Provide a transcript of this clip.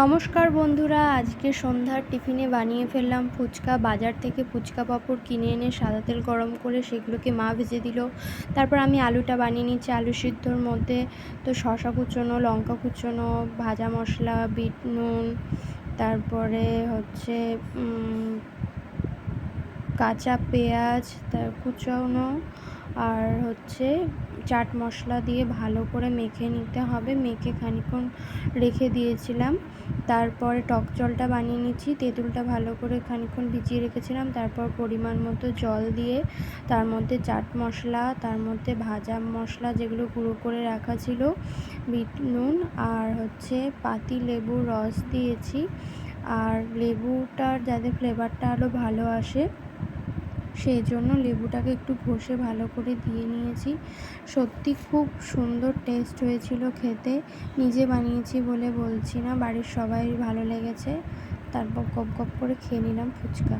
নমস্কার বন্ধুরা, আজকে সন্ধ্যার টিফিনে বানিয়ে ফেললাম ফুচকা। বাজার থেকে ফুচকা পাঁপড় কিনে এনে সাদা তেল গরম করে সেগুলোকে মা ভেজে দিল। তারপর আমি আলুটা বানিয়ে নিচ্ছি। আলু সিদ্ধর মধ্যে তো শসা কুচোনো, লঙ্কা কুচোনো, ভাজা মশলা, বিট নুন, তারপরে হচ্ছে কাঁচা পেঁয়াজ তার কুচোনো, আর হচ্ছে চাট মশলা দিয়ে ভালো করে মেখে নিতে হবে। মেখে খানিকক্ষণ রেখে দিয়েছিলাম। তারপরে টক জলটা বানিয়ে নিচ্ছি। তেঁতুলটা ভালো করে খানিকক্ষণ ভিজিয়ে রেখেছিলাম। তারপর পরিমাণ মতো জল দিয়ে তার মধ্যে চাট মশলা, তার মধ্যে ভাজা মশলা যেগুলো গুঁড়ো করে রাখা ছিল, বিট নুন আর হচ্ছে পাতি লেবুর রস দিয়েছি। আর লেবুটার যাতে ফ্লেভারটা আরও ভালো আসে সেই জন্য লেবুটাকে একটু ঘষে ভালো করে দিয়ে নিয়েছি। সত্যি খুব সুন্দর টেস্ট হয়েছিল খেতে। নিজে বানিয়েছি বলে বলছি না, বাড়ির সবাই ভালো লেগেছে। তারপর গপ গপ করে খেয়ে নিলাম ফুচকা।